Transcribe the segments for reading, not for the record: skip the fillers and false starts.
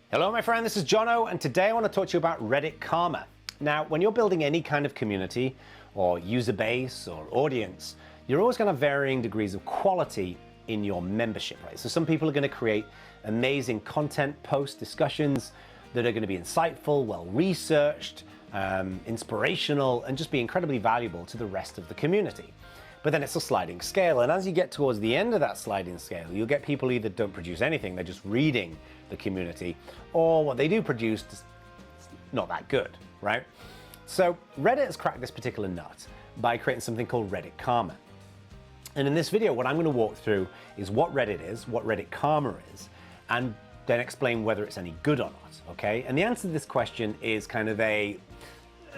Hello my friend, this is Jono, and today I want to talk to you about Reddit Karma. Now, when you're building any kind of community or user base or audience, you're always going to have varying degrees of quality in your membership, right? So some people are going to create amazing content, post discussions that are going to be insightful, well-researched, inspirational, and just be incredibly valuable to the rest of the community. But then it's a sliding scale, and as you get towards the end of that sliding scale, you'll get people either don't produce anything, they're just reading the community, or what they do produce is not that good, right? So Reddit has cracked this particular nut by creating something called Reddit Karma. And in this video, what I'm going to walk through is what Reddit is, what Reddit Karma is, and then explain whether it's any good or not, okay? And the answer to this question is kind of a,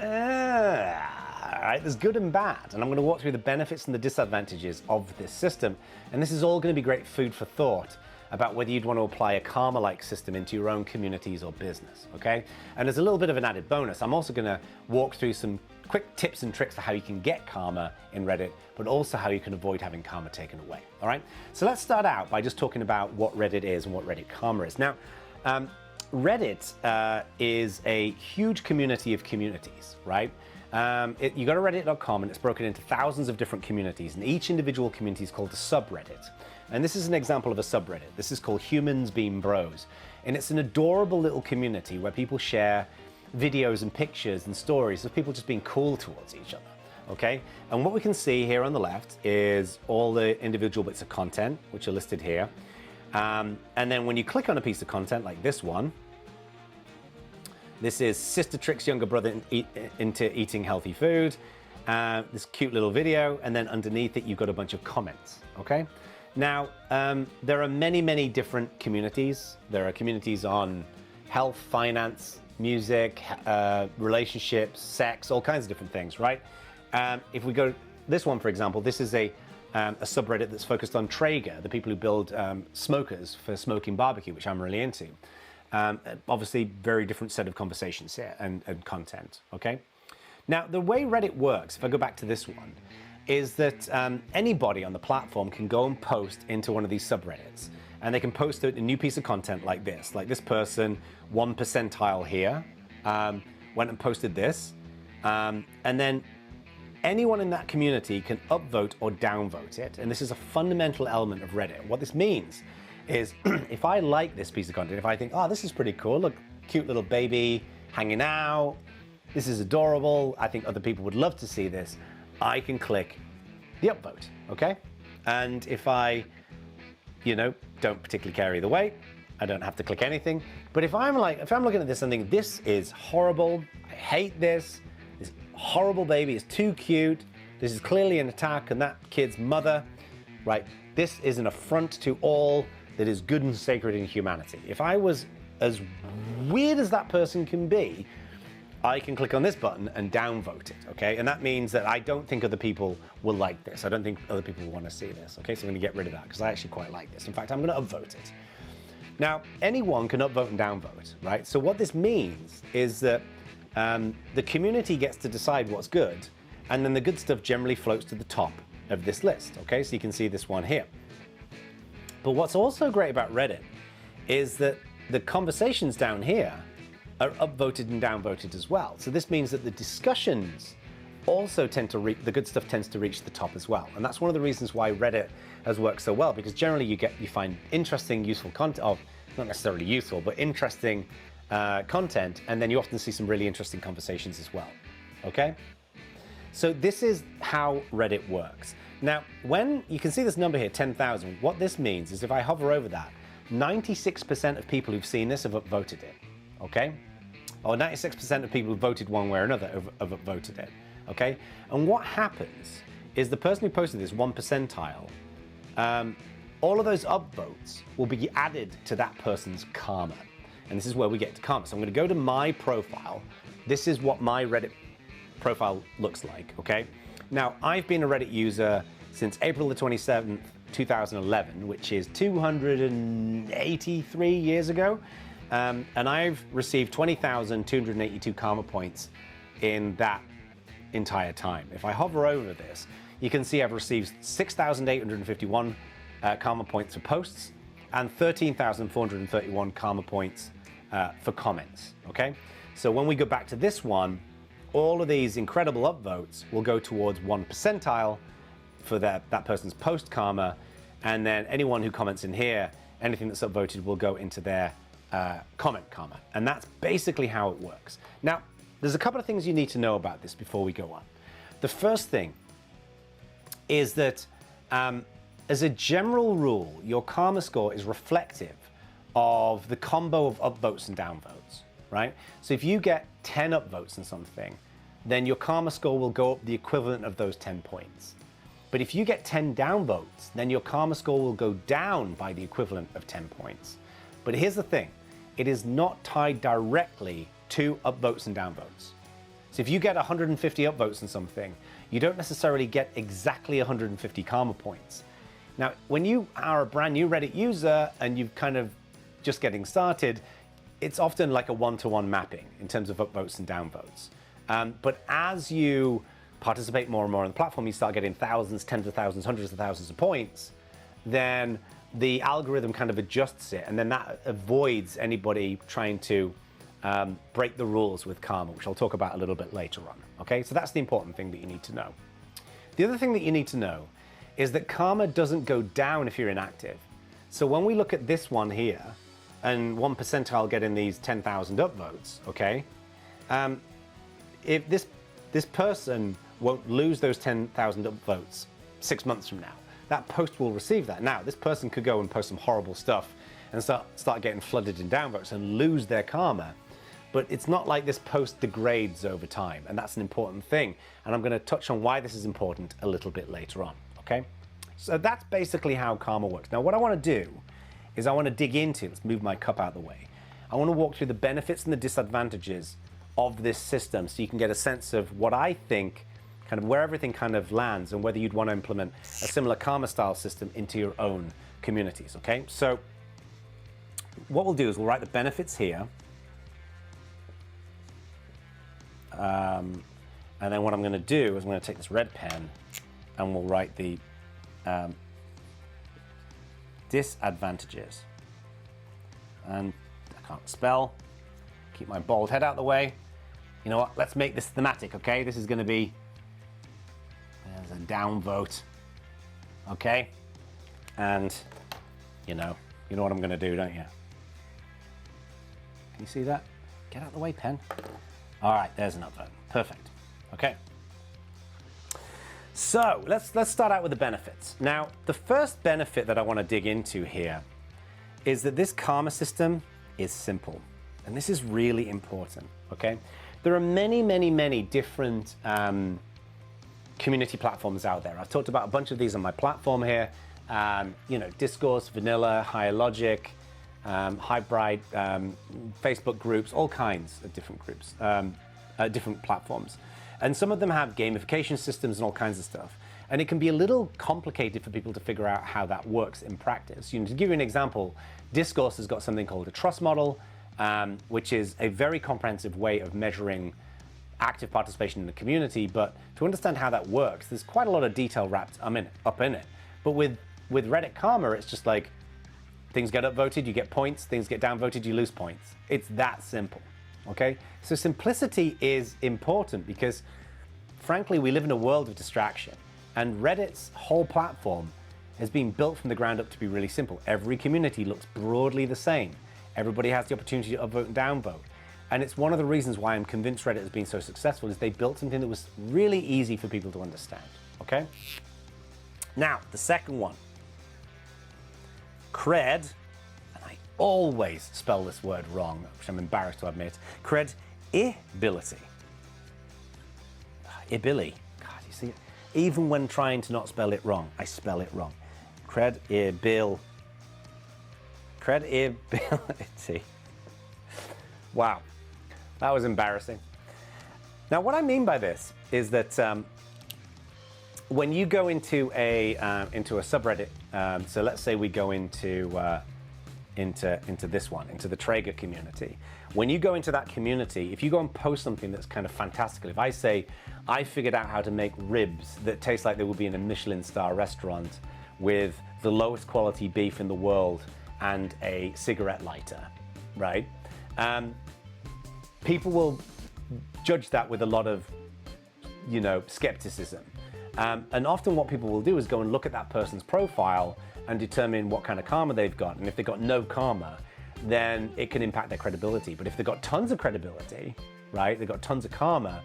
right, there's good and bad, and I'm going to walk through the benefits and the disadvantages of this system, and this is all going to be great food for thought about whether you'd want to apply a karma-like system into your own communities or business, okay? And there's a little bit of an added bonus. I'm also going to walk through some quick tips and tricks for how you can get karma in Reddit, but also how you can avoid having karma taken away, all right? So let's start out by just talking about what Reddit is and what Reddit Karma is. Now, Reddit is a huge community of communities, right? You go to reddit.com and it's broken into thousands of different communities, and each individual community is called a subreddit. And this is an example of a subreddit. This is called Humans Being Bros. And it's an adorable little community where people share videos and pictures and stories of people just being cool towards each other, okay? And what we can see here on the left is all the individual bits of content, which are listed here. And then when you click on a piece of content like this one, this is Sister Trick's younger brother into eating healthy food. This cute little video, and then underneath it, you've got a bunch of comments, okay? Now, there are many, many different communities. There are communities on health, finance, music, relationships, sex, all kinds of different things, right? If we go, this one, for example, this is a subreddit that's focused on Traeger, the people who build smokers for smoking barbecue, which I'm really into. Obviously, very different set of conversations here and content, okay? Now, the way Reddit works, if I go back to this one, is that anybody on the platform can go and post into one of these subreddits, and they can post a new piece of content like this person, 1 percentile here, went and posted this, and then anyone in that community can upvote or downvote it, and this is a fundamental element of Reddit. What this means is if I like this piece of content, if I think, oh, this is pretty cool, look, cute little baby hanging out, this is adorable, I think other people would love to see this, I can click the upvote, okay? And if I, don't particularly care either way, I don't have to click anything. But if I'm looking at this and thinking, this is horrible, I hate this horrible baby is too cute, this is clearly an attack on that kid's mother, right? This is an affront to all that is good and sacred in humanity. If I was as weird as that person can be, I can click on this button and downvote it, okay? And that means that I don't think other people will like this. I don't think other people will want to see this, okay? So I'm gonna get rid of that because I actually quite like this. In fact, I'm gonna upvote it. Now, anyone can upvote and downvote, right? So what this means is that the community gets to decide what's good, and then the good stuff generally floats to the top of this list, okay? So you can see this one here. But what's also great about Reddit is that the conversations down here are upvoted and downvoted as well. So this means that the discussions also tend to the good stuff tends to reach the top as well. And that's one of the reasons why Reddit has worked so well, because generally you find interesting, useful content, not necessarily useful, but interesting content, and then you often see some really interesting conversations as well, okay? So this is how Reddit works. Now, when you can see this number here, 10,000, what this means is if I hover over that, 96% of people who've seen this have upvoted it, okay? Or 96% of people who voted one way or another have upvoted it, okay? And what happens is the person who posted this 1 percentile, all of those upvotes will be added to that person's karma. And this is where we get to karma. So I'm gonna go to my profile. This is what my Reddit profile looks like, okay? Now, I've been a Reddit user since April the 27th, 2011, which is 283 years ago. And I've received 20,282 karma points in that entire time. If I hover over this, you can see I've received 6,851 karma points for posts and 13,431 karma points for comments, okay? So when we go back to this one, all of these incredible upvotes will go towards 1 percentile for that person's post karma, and then anyone who comments in here, anything that's upvoted will go into their comment karma. And that's basically how it works. Now, there's a couple of things you need to know about this before we go on. The first thing is that as a general rule, your karma score is reflective of the combo of upvotes and downvotes, right? So if you get 10 upvotes in something, then your karma score will go up the equivalent of those 10 points. But if you get 10 downvotes, then your karma score will go down by the equivalent of 10 points. But here's the thing, it is not tied directly to upvotes and downvotes. So if you get 150 upvotes in something, you don't necessarily get exactly 150 karma points. Now, when you are a brand new Reddit user and you're kind of just getting started, it's often like a one-to-one mapping in terms of upvotes and downvotes. But as you participate more and more on the platform, you start getting thousands, tens of thousands, hundreds of thousands of points, then the algorithm kind of adjusts it, and then that avoids anybody trying to break the rules with karma, which I'll talk about a little bit later on. Okay, so that's the important thing that you need to know. The other thing that you need to know is that karma doesn't go down if you're inactive. So when we look at this one here, and 1 percentile getting these 10,000 upvotes, okay, if this person won't lose those 10,000 upvotes 6 months from now. That post will receive that. Now, this person could go and post some horrible stuff and start getting flooded in downvotes and lose their karma. But it's not like this post degrades over time, and that's an important thing. And I'm going to touch on why this is important a little bit later on, okay? So that's basically how karma works. Now, what I want to do is I want to dig into, let's move my cup out of the way. I want to walk through the benefits and the disadvantages of this system so you can get a sense of what I think, kind of where everything kind of lands, and whether you'd want to implement a similar karma style system into your own communities, okay? So what we'll do is we'll write the benefits here. And then what I'm going to do is I'm going to take this red pen and we'll write the disadvantages. And I can't spell. Keep my bald head out of the way. You know what? Let's make this thematic, okay? This is going to be, there's a downvote, okay? And you know what I'm going to do, don't you? Can you see that? Get out of the way, pen. All right, there's an upvote. Perfect. Okay. So let's start out with the benefits. Now, the first benefit that I want to dig into here is that this karma system is simple. And this is really important, okay? There are many, many, many different community platforms out there. I've talked about a bunch of these on my platform here. Discourse, Vanilla, Higher Logic, Hybrid, Facebook groups, all kinds of different groups, different platforms. And some of them have gamification systems and all kinds of stuff. And it can be a little complicated for people to figure out how that works in practice. To give you an example, Discourse has got something called a trust model, which is a very comprehensive way of measuring active participation in the community. But to understand how that works, there's quite a lot of detail wrapped up in it. But with Reddit Karma, it's just like, things get upvoted, you get points. Things get downvoted, you lose points. It's that simple, okay? So simplicity is important because, frankly, we live in a world of distraction. And Reddit's whole platform has been built from the ground up to be really simple. Every community looks broadly the same. Everybody has the opportunity to upvote and downvote. And it's one of the reasons why I'm convinced Reddit has been so successful is they built something that was really easy for people to understand, okay? Now, the second one. Cred, and I always spell this word wrong, which I'm embarrassed to admit. Credibility. Ibility. God, you see it? Even when trying to not spell it wrong, I spell it wrong. Credibility. Wow, that was embarrassing. Now, what I mean by this is that when you go into a subreddit, so let's say we go into this one, into the Traeger community. When you go into that community, if you go and post something that's kind of fantastical, if I say, I figured out how to make ribs that taste like they would be in a Michelin star restaurant with the lowest quality beef in the world and a cigarette lighter, right? people will judge that with a lot of, skepticism. And often what people will do is go and look at that person's profile and determine what kind of karma they've got. And if they've got no karma, then it can impact their credibility. But if they've got tons of credibility, right, they've got tons of karma,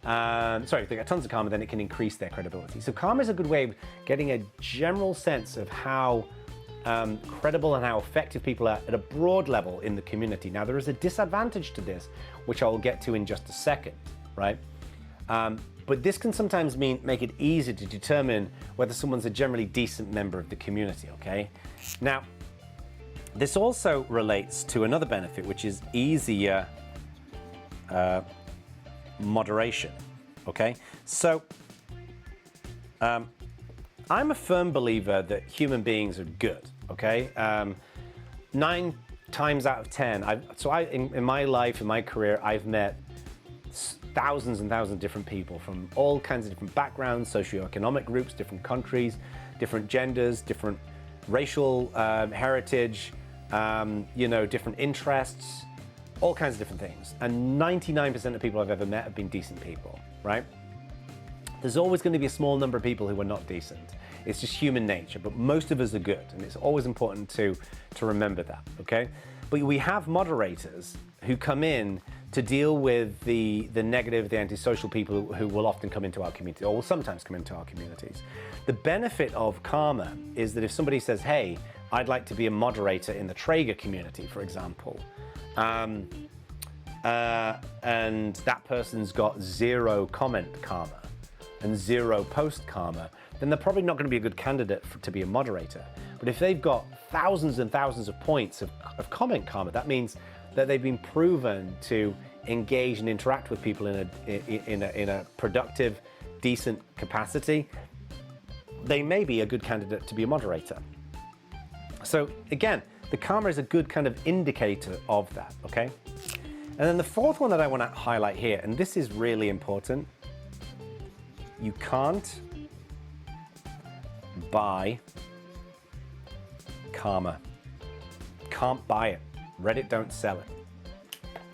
if they've got tons of karma, then it can increase their credibility. So karma is a good way of getting a general sense of how credible and how effective people are at a broad level in the community. Now, there is a disadvantage to this, which I will get to in just a second, right? But this can sometimes make it easier to determine whether someone's a generally decent member of the community, okay? Now, this also relates to another benefit, which is easier moderation, okay? So, I'm a firm believer that human beings are good, okay? 9 times out of 10, in my life, in my career, I've met thousands and thousands of different people from all kinds of different backgrounds, socioeconomic groups, different countries, different genders, different racial heritage, different interests, all kinds of different things. And 99% of people I've ever met have been decent people, right? There's always going to be a small number of people who are not decent. It's just human nature, but most of us are good, and it's always important to remember that, okay? But we have moderators who come in to deal with the negative, the antisocial people who will often come into our community, or will sometimes come into our communities. The benefit of karma is that if somebody says, hey, I'd like to be a moderator in the Traeger community, for example, and that person's got 0 comment karma and 0 post karma, then they're probably not going to be a good candidate to be a moderator. But if they've got thousands and thousands of points of comment karma, that means that they've been proven to engage and interact with people in a productive, decent capacity. They may be a good candidate to be a moderator. So again, the karma is a good kind of indicator of that, okay? And then the fourth one that I want to highlight here, and this is really important, you can't buy karma. Can't buy it. Reddit don't sell it.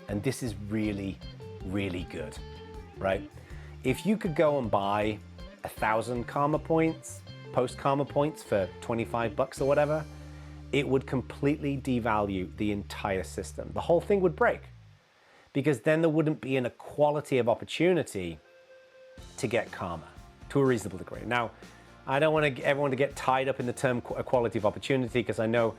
And this is really, really good, right? If you could go and buy 1,000 karma points, post karma points for $25 or whatever, it would completely devalue the entire system. The whole thing would break, because then there wouldn't be an equality of opportunity to get karma to a reasonable degree. Now, I don't want everyone to get tied up in the term equality of opportunity, because I know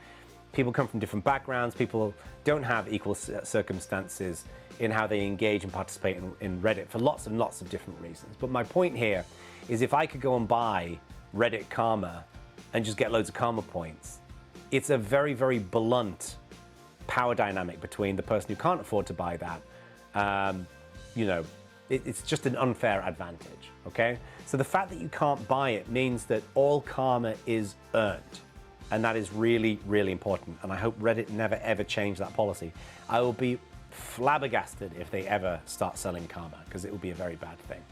people come from different backgrounds, people don't have equal circumstances in how they engage and participate in Reddit for lots and lots of different reasons. But my point here is, if I could go and buy Reddit karma and just get loads of karma points, it's a very, very blunt power dynamic between the person who can't afford to buy that. It's just an unfair advantage, okay? So the fact that you can't buy it means that all karma is earned. And that is really, really important. And I hope Reddit never, ever change that policy. I will be flabbergasted if they ever start selling karma, because it will be a very bad thing.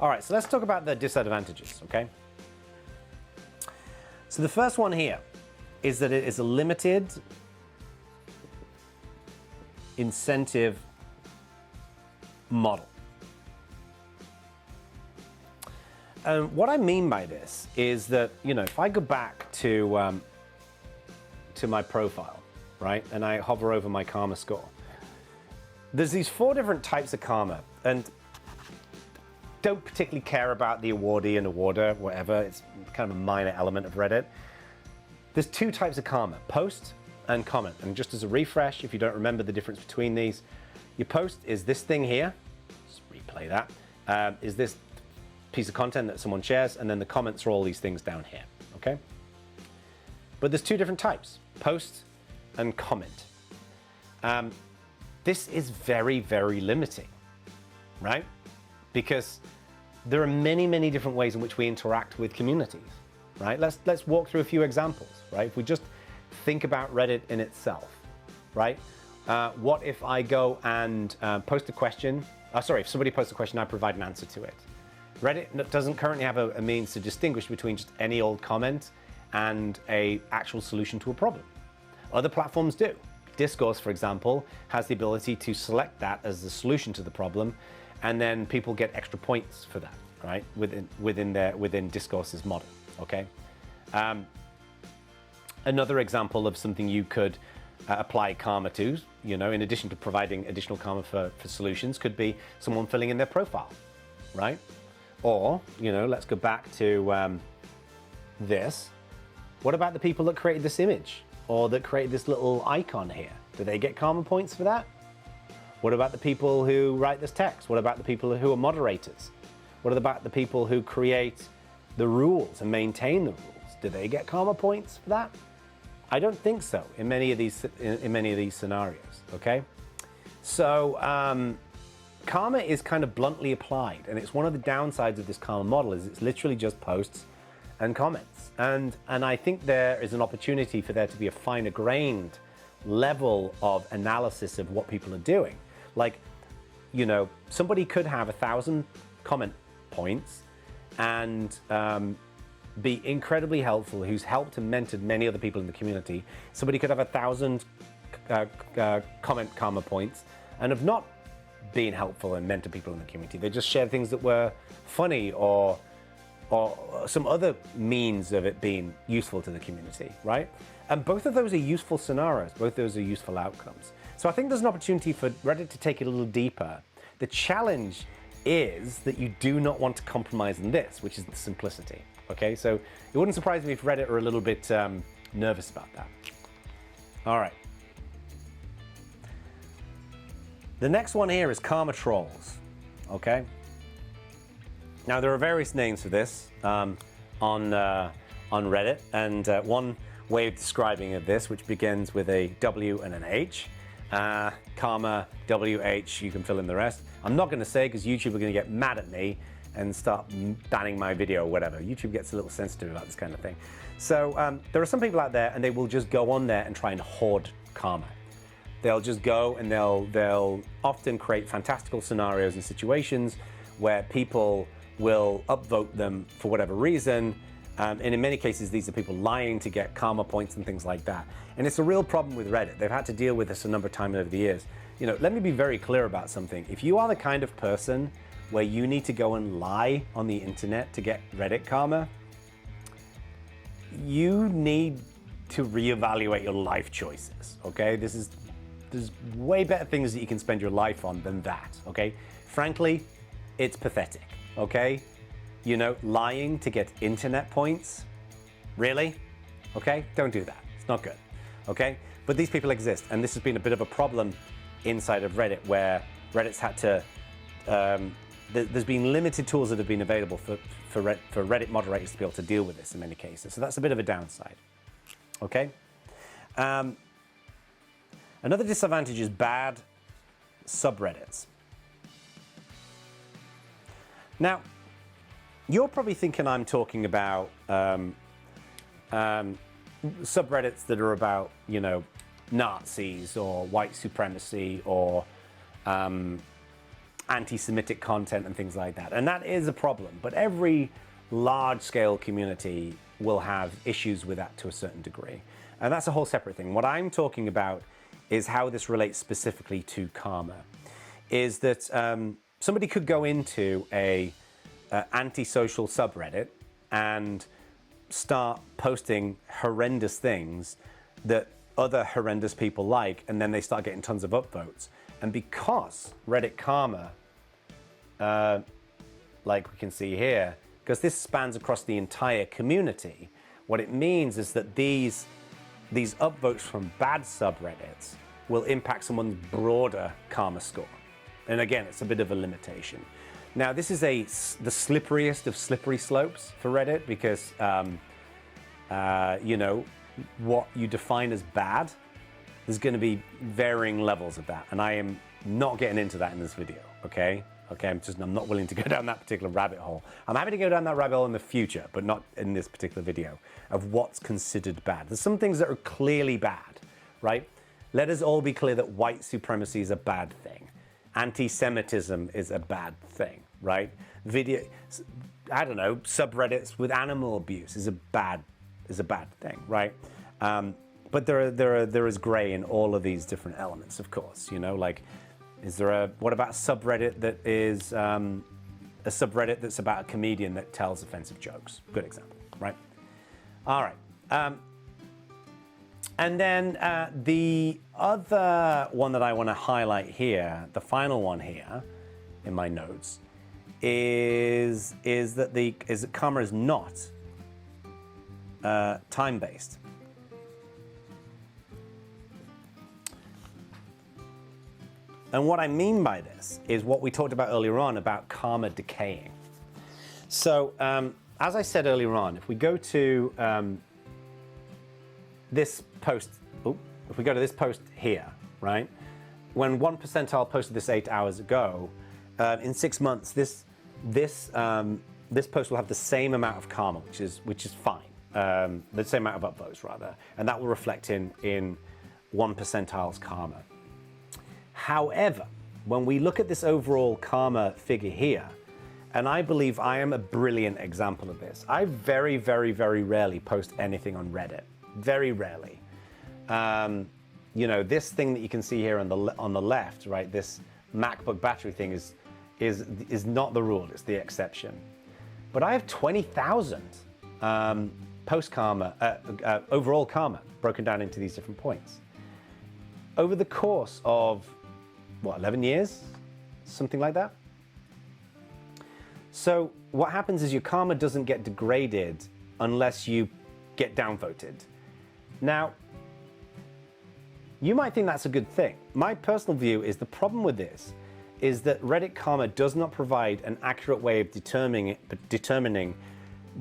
All right, so let's talk about the disadvantages, okay? So the first one here is that it is a limited incentive model. And what I mean by this is that, if I go back to my profile, right, and I hover over my karma score, there's these 4 different types of karma, and don't particularly care about the awardee and awarder, whatever. It's kind of a minor element of Reddit. There's 2 types of karma, post and comment. And just as a refresh, if you don't remember the difference between these, your post is this thing here, just replay that, is this piece of content that someone shares, and then the comments are all these things down here, okay? But there's 2 different types, post and comment. This is very, very limiting, right? Because there are many, many different ways in which we interact with communities, right? Let's walk through a few examples, right? If we just think about Reddit in itself, right? What if I go and post a question? If somebody posts a question, I provide an answer to it. Reddit doesn't currently have a means to distinguish between just any old comment and an actual solution to a problem. Other platforms do. Discourse, for example, has the ability to select that as the solution to the problem, and then people get extra points for that, right? Within Discourse's model. Okay. Another example of something you could apply karma to, in addition to providing additional karma for solutions, could be someone filling in their profile, right? Or, let's go back to this. What about the people that created this image or that created this little icon here? Do they get karma points for that? What about the people who write this text? What about the people who are moderators? What about the people who create the rules and maintain the rules? Do they get karma points for that? I don't think so in many of these scenarios. Okay, so karma is kind of bluntly applied, and it's one of the downsides of this karma model is it's literally just posts and comments, and I think there is an opportunity for there to be a finer grained level of analysis of what people are doing. Like, somebody could have 1,000 comment points and be incredibly helpful, who's helped and mentored many other people in the community. Somebody could have 1,000 comment karma points and have not been helpful and mentored people in the community. They just shared things that were funny or some other means of it being useful to the community, right? And both of those are useful scenarios. Both of those are useful outcomes. So I think there's an opportunity for Reddit to take it a little deeper. The challenge is that you do not want to compromise on this, which is the simplicity. Okay, so it wouldn't surprise me if Reddit are a little bit nervous about that. All right. The next one here is karma trolls. Okay. Now there are various names for this on Reddit, and one way of describing this, which begins with a W and an H, karma WH. You can fill in the rest. I'm not going to say because YouTube are going to get mad at me and start banning my video or whatever. YouTube gets a little sensitive about this kind of thing. So there are some people out there and they will just go on there and try and hoard karma. They'll just go and they'll often create fantastical scenarios and situations where people will upvote them for whatever reason. And in many cases, these are people lying to get karma points and things like that. And it's a real problem with Reddit. They've had to deal with this a number of times over the years. Let me be very clear about something. If you are the kind of person where you need to go and lie on the internet to get Reddit karma, you need to reevaluate your life choices, okay? There's way better things that you can spend your life on than that, okay? Frankly, it's pathetic, okay? Lying to get internet points, really? Okay, don't do that. It's not good, okay? But these people exist, and this has been a bit of a problem inside of Reddit, where Reddit's had to, there's been limited tools that have been available for Reddit moderators to be able to deal with this in many cases. So that's a bit of a downside, okay? Another disadvantage is bad subreddits. Now, you're probably thinking I'm talking about subreddits that are about, Nazis or white supremacy or anti-Semitic content and things like that. And that is a problem. But every large-scale community will have issues with that to a certain degree. And that's a whole separate thing. What I'm talking about is how this relates specifically to karma. Is that somebody could go into a anti-social subreddit and start posting horrendous things that other horrendous people like, and then they start getting tons of upvotes. And because Reddit karma, like we can see here, because this spans across the entire community, what it means is that these upvotes from bad subreddits will impact someone's broader karma score. And again, it's a bit of a limitation. Now, this is the slipperiest of slippery slopes for Reddit because, what you define as bad, there's going to be varying levels of that. And I am not getting into that in this video, okay? Okay, I'm not willing to go down that particular rabbit hole. I'm happy to go down that rabbit hole in the future, but not in this particular video, of what's considered bad. There's some things that are clearly bad, right? Let us all be clear that white supremacy is a bad thing. Anti-Semitism is a bad thing, right? Subreddits with animal abuse is a bad thing, right? but there is gray in all of these different elements, of course. You know, like, what about a subreddit that is a subreddit that's about a comedian that tells offensive jokes? Good example, right? All right. And then the other one that I want to highlight here, the final one here in my notes, is that karma is not time-based. And what I mean by this is what we talked about earlier on about karma decaying. So as I said earlier on, if we go to this post, if we go to this post here, right? When 1 percentile posted this 8 hours ago, in 6 months, this post will have the same amount of karma, which is fine. The same amount of upvotes rather, and that will reflect in 1 percentile's karma. However, when we look at this overall karma figure here, and I believe I am a brilliant example of this. I very, very, very rarely post anything on Reddit. Very rarely. You know, this thing that you can see here on the left, right? This MacBook battery thing is not the rule. It's the exception. But I have 20,000 post karma, overall karma, broken down into these different points. Over the course of, 11 years? Something like that. So what happens is your karma doesn't get degraded unless you get downvoted. Now, you might think that's a good thing. My personal view is the problem with this is that Reddit karma does not provide an accurate way of determining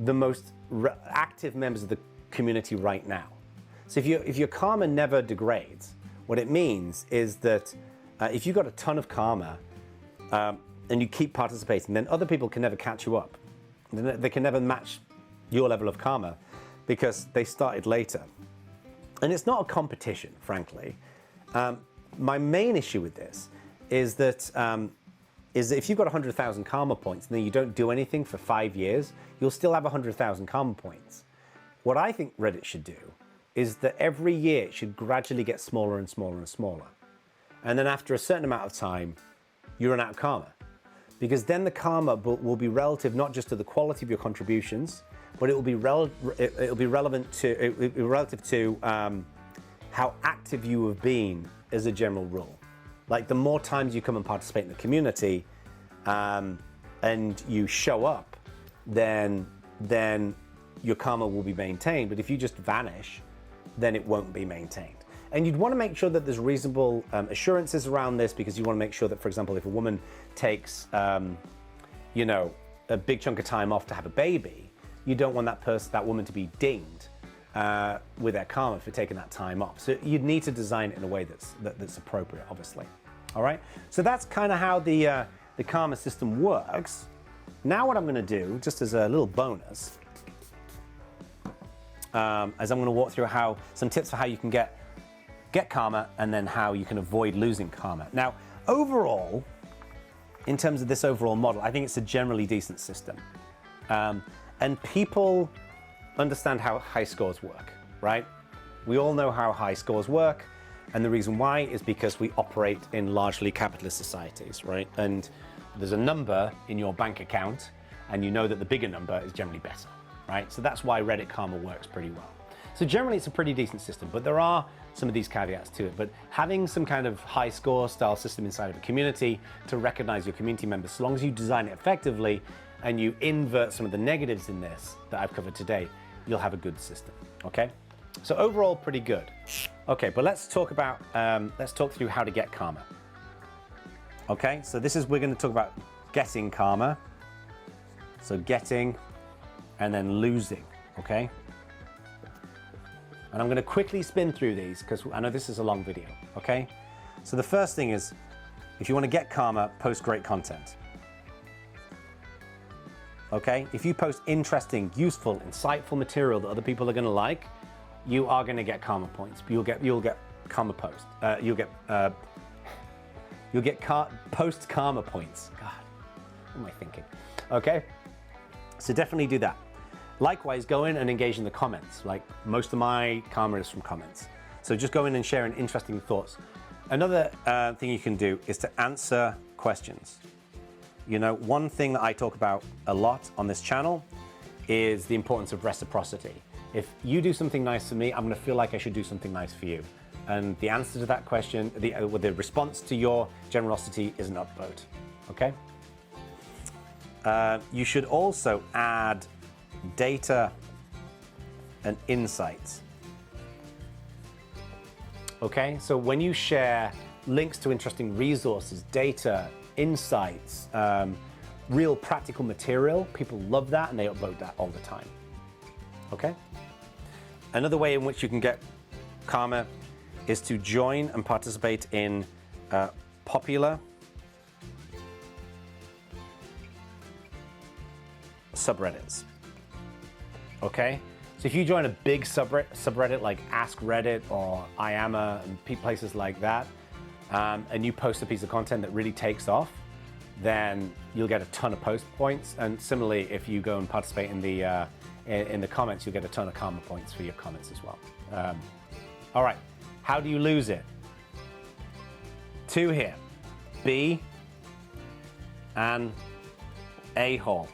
the most active members of the community right now. So if your karma never degrades, what it means is that if you've got a ton of karma and you keep participating, then other people can never catch you up. They can never match your level of karma because they started later. And it's not a competition, frankly. My main issue with this is that if you've got 100,000 karma points and then you don't do anything for 5 years, you'll still have 100,000 karma points. What I think Reddit should do is that every year it should gradually get smaller and smaller and smaller. And then after a certain amount of time, you run out of karma. Because then the karma will be relative not just to the quality of your contributions, but it will be relative to how active you have been as a general rule. Like the more times you come and participate in the community and you show up, then your karma will be maintained. But if you just vanish, then it won't be maintained. And you'd want to make sure that there's reasonable assurances around this, because you want to make sure that, for example, if a woman takes, you know, a big chunk of time off to have a baby, you don't want that woman to be dinged with their karma for taking that time off. So you'd need to design it in a way that's appropriate, obviously. All right. So that's kind of how the karma system works. Now, what I'm going to do, just as a little bonus, as I'm going to walk through some tips for how you can get karma and then how you can avoid losing karma. Now, overall, in terms of this overall model, I think it's a generally decent system. And people understand how high scores work, right? We all know how high scores work. And the reason why is because we operate in largely capitalist societies, right? And there's a number in your bank account, and you know that the bigger number is generally better, right? So that's why Reddit karma works pretty well. So generally it's a pretty decent system, but there are some of these caveats to it. But having some kind of high score style system inside of a community to recognize your community members, so long as you design it effectively and you invert some of the negatives in this that I've covered today, you'll have a good system, okay? So overall, pretty good. Okay, but let's talk through how to get karma. Okay, so we're gonna talk about getting karma. So getting and then losing, okay? And I'm going to quickly spin through these because I know this is a long video, okay? So the first thing is, if you want to get karma, post great content. Okay? If you post interesting, useful, insightful material that other people are going to like, you are going to get karma points. You'll get karma post. You'll get post karma points. God, what am I thinking? Okay? So definitely do that. Likewise, go in and engage in the comments. Like most of my karma is from comments. So just go in and sharing interesting thoughts. Another thing you can do is to answer questions. You know, one thing that I talk about a lot on this channel is the importance of reciprocity. If you do something nice for me, I'm going to feel like I should do something nice for you. And the answer to that question, the response to your generosity is an upvote. Okay? You should also add data and insights. Okay, so when you share links to interesting resources, data, insights, real practical material, people love that and they upvote that all the time. Okay? Another way in which you can get karma is to join and participate in popular subreddits. Okay? So if you join a big subreddit like Ask Reddit or I Am a and places like that, and you post a piece of content that really takes off, then you'll get a ton of post points. And similarly, if you go and participate in the comments, you'll get a ton of karma points for your comments as well. All right, how do you lose it? 2 here. Be an a-hole.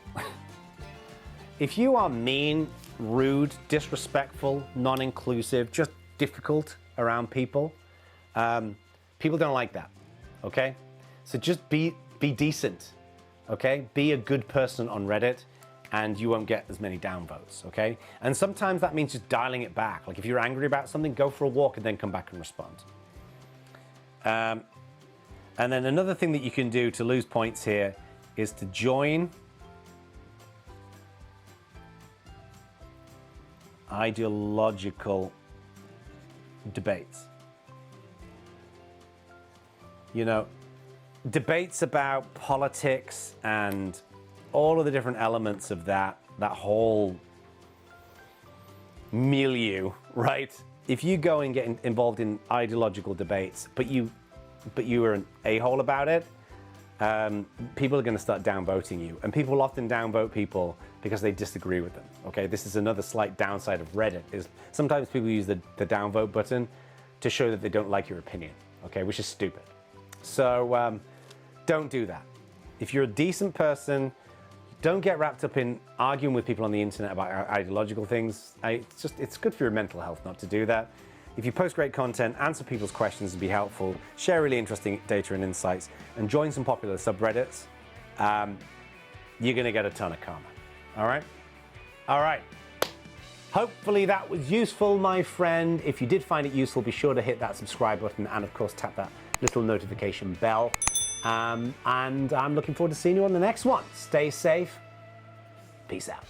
If you are mean, rude, disrespectful, non-inclusive, just difficult around people, people don't like that, okay? So just be decent, okay? Be a good person on Reddit and you won't get as many downvotes, okay? And sometimes that means just dialing it back. Like if you're angry about something, go for a walk and then come back and respond. And then another thing that you can do to lose points here is to join ideological debates. You know, debates about politics and all of the different elements of that whole milieu, right? If you go and get involved in ideological debates, but you are an a-hole about it, people are going to start downvoting you. And people often downvote people because they disagree with them, okay? This is another slight downside of Reddit, is sometimes people use the downvote button to show that they don't like your opinion, okay? Which is stupid. So don't do that. If you're a decent person, don't get wrapped up in arguing with people on the internet about ideological things. It's good for your mental health not to do that. If you post great content, answer people's questions and be helpful, share really interesting data and insights, and join some popular subreddits, you're gonna get a ton of karma, all right? All right. Hopefully that was useful, my friend. If you did find it useful, be sure to hit that subscribe button and of course tap that little notification bell. And I'm looking forward to seeing you on the next one. Stay safe. Peace out.